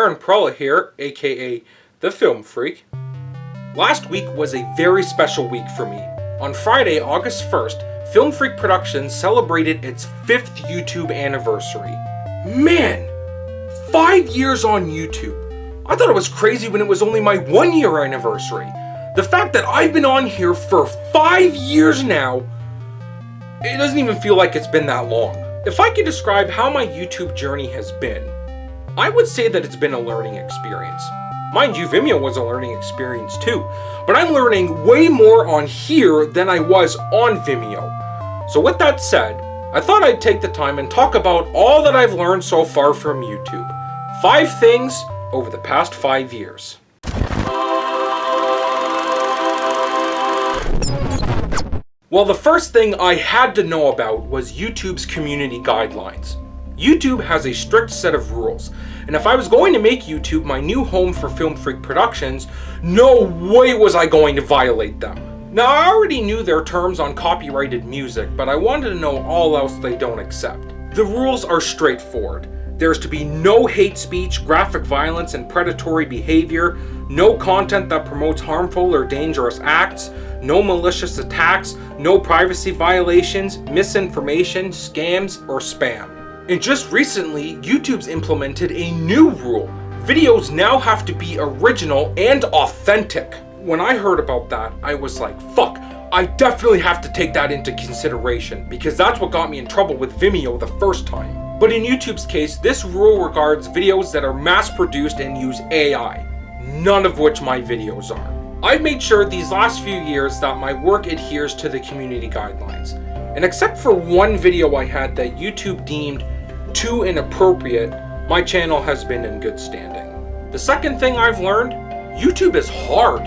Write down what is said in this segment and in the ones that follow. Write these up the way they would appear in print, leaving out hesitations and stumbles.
Aaron Prella here, aka The Film Freak. Last week was a very special week for me. On Friday, August 1st, Film Freak Productions celebrated its 5th YouTube anniversary. Man! 5 years on YouTube. I thought it was crazy when it was only my 1-year anniversary. The fact that I've been on here for 5 years now, it doesn't even feel like it's been that long. If I could describe how my YouTube journey has been, I would say that it's been a learning experience. Mind you, Vimeo was a learning experience too, but I'm learning way more on here than I was on Vimeo. So with that said, I thought I'd take the time and talk about all that I've learned so far from YouTube. 5 things over the past 5 years. Well, the first thing I had to know about was YouTube's community guidelines. YouTube has a strict set of rules, and if I was going to make YouTube my new home for Film Freak Productions, no way was I going to violate them. Now, I already knew their terms on copyrighted music, but I wanted to know all else they don't accept. The rules are straightforward. There's to be no hate speech, graphic violence, and predatory behavior, no content that promotes harmful or dangerous acts, no malicious attacks, no privacy violations, misinformation, scams, or spam. And just recently, YouTube's implemented a new rule. Videos now have to be original and authentic. When I heard about that, I was like, fuck, I definitely have to take that into consideration, because that's what got me in trouble with Vimeo the first time. But in YouTube's case, this rule regards videos that are mass-produced and use AI, none of which my videos are. I've made sure these last few years that my work adheres to the community guidelines. And except for one video I had that YouTube deemed too inappropriate, my channel has been in good standing. The second thing I've learned, YouTube is hard.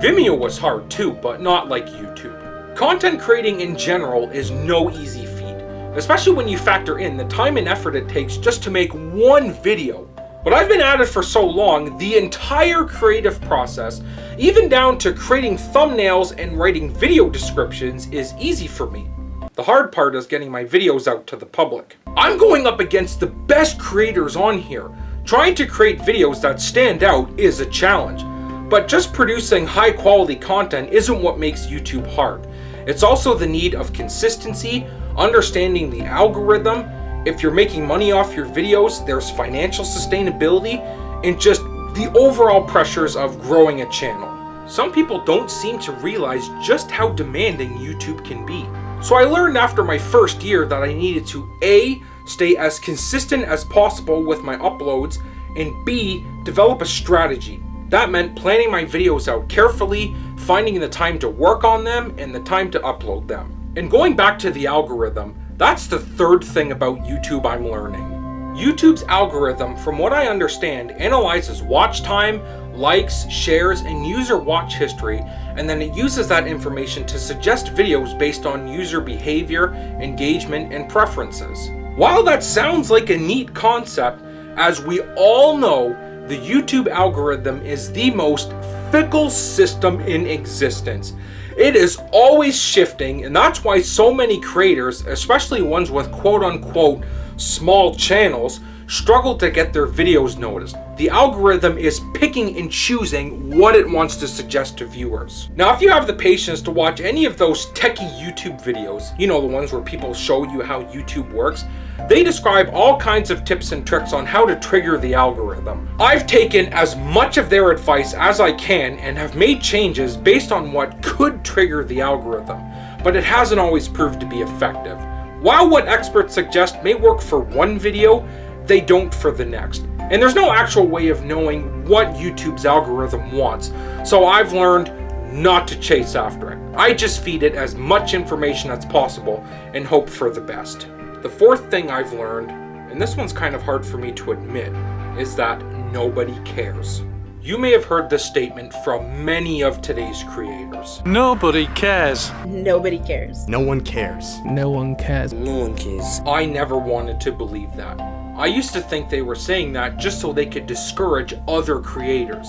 Vimeo was hard too, but not like YouTube. Content creating in general is no easy feat, especially when you factor in the time and effort it takes just to make one video. But I've been at it for so long, the entire creative process, even down to creating thumbnails and writing video descriptions, is easy for me. The hard part is getting my videos out to the public. I'm going up against the best creators on here. Trying to create videos that stand out is a challenge. But just producing high quality content isn't what makes YouTube hard. It's also the need of consistency, understanding the algorithm. If you're making money off your videos, there's financial sustainability, and just the overall pressures of growing a channel. Some people don't seem to realize just how demanding YouTube can be. So I learned after my first year that I needed to A, stay as consistent as possible with my uploads, and B, develop a strategy. That meant planning my videos out carefully, finding the time to work on them, and the time to upload them. And going back to the algorithm, that's the third thing about YouTube I'm learning. YouTube's algorithm, from what I understand, analyzes watch time, likes, shares, and user watch history, and then it uses that information to suggest videos based on user behavior, engagement, and preferences. While that sounds like a neat concept, as we all know, the YouTube algorithm is the most fickle system in existence. It is always shifting, and that's why so many creators, especially ones with quote-unquote small channels, struggle to get their videos noticed. The algorithm is picking and choosing what it wants to suggest to viewers. Now, if you have the patience to watch any of those techie YouTube videos, you know, the ones where people show you how YouTube works, they describe all kinds of tips and tricks on how to trigger the algorithm. I've taken as much of their advice as I can and have made changes based on what could trigger the algorithm, but it hasn't always proved to be effective. While what experts suggest may work for one video, they don't for the next. And there's no actual way of knowing what YouTube's algorithm wants, so I've learned not to chase after it. I just feed it as much information as possible and hope for the best. The fourth thing I've learned, and this one's kind of hard for me to admit, is that nobody cares. You may have heard this statement from many of today's creators. Nobody cares. Nobody cares. No one cares. No one cares. No one cares. I never wanted to believe that. I used to think they were saying that just so they could discourage other creators.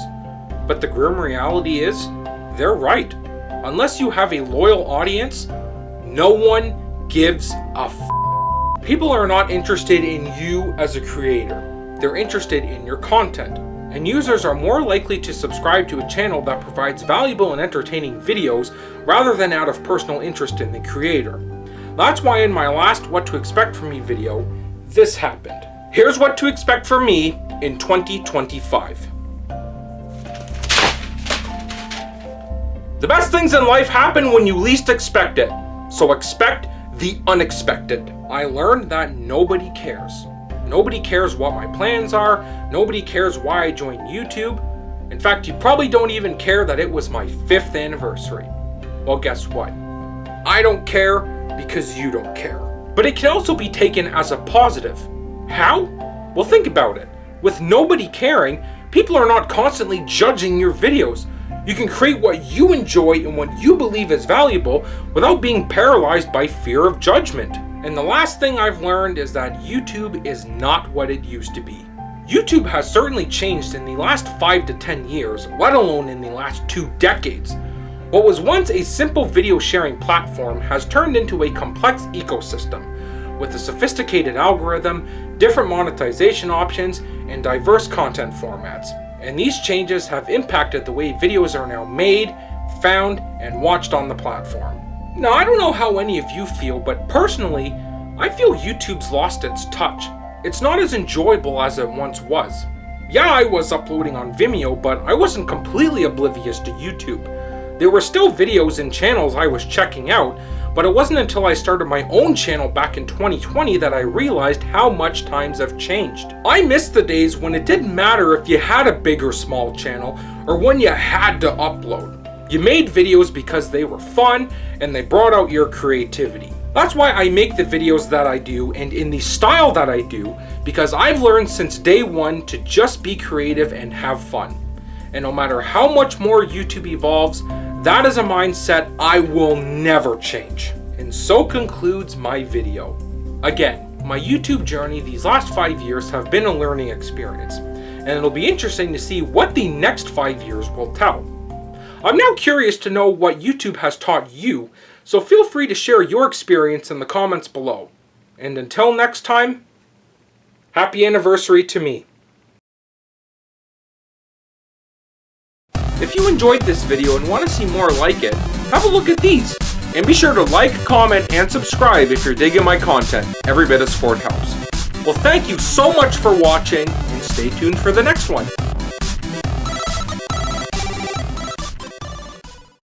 But the grim reality is, they're right. Unless you have a loyal audience, no one gives a f***. People are not interested in you as a creator. They're interested in your content. and users are more likely to subscribe to a channel that provides valuable and entertaining videos rather than out of personal interest in the creator. That's why in my last What to Expect From Me video, this happened. Here's what to expect from me in 2025. The best things in life happen when you least expect it, so expect the unexpected. I learned that nobody cares. Nobody cares what my plans are, nobody cares why I joined YouTube. In fact, you probably don't even care that it was my 5th anniversary. Well, guess what? I don't care because you don't care. But it can also be taken as a positive. How? Well, think about it. With nobody caring, people are not constantly judging your videos. You can create what you enjoy and what you believe is valuable without being paralyzed by fear of judgment. And the last thing I've learned is that YouTube is not what it used to be. YouTube has certainly changed in the last 5 to 10 years, let alone in the last 2 decades. What was once a simple video sharing platform has turned into a complex ecosystem with a sophisticated algorithm, different monetization options, and diverse content formats. And these changes have impacted the way videos are now made, found, and watched on the platform. Now, I don't know how any of you feel, but personally, I feel YouTube's lost its touch. It's not as enjoyable as it once was. Yeah, I was uploading on Vimeo, but I wasn't completely oblivious to YouTube. There were still videos and channels I was checking out, but it wasn't until I started my own channel back in 2020 that I realized how much times have changed. I miss the days when it didn't matter if you had a big or small channel, or when you had to upload. You made videos because they were fun, and they brought out your creativity. That's why I make the videos that I do, and in the style that I do, because I've learned since day one to just be creative and have fun. And no matter how much more YouTube evolves, that is a mindset I will never change. And so concludes my video. Again, my YouTube journey these last 5 years have been a learning experience, and it'll be interesting to see what the next 5 years will tell. I'm now curious to know what YouTube has taught you, so feel free to share your experience in the comments below. And until next time, happy anniversary to me. If you enjoyed this video and want to see more like it, have a look at these. And be sure to like, comment, and subscribe if you're digging my content. Every bit of support helps. Well, thank you so much for watching, and stay tuned for the next one.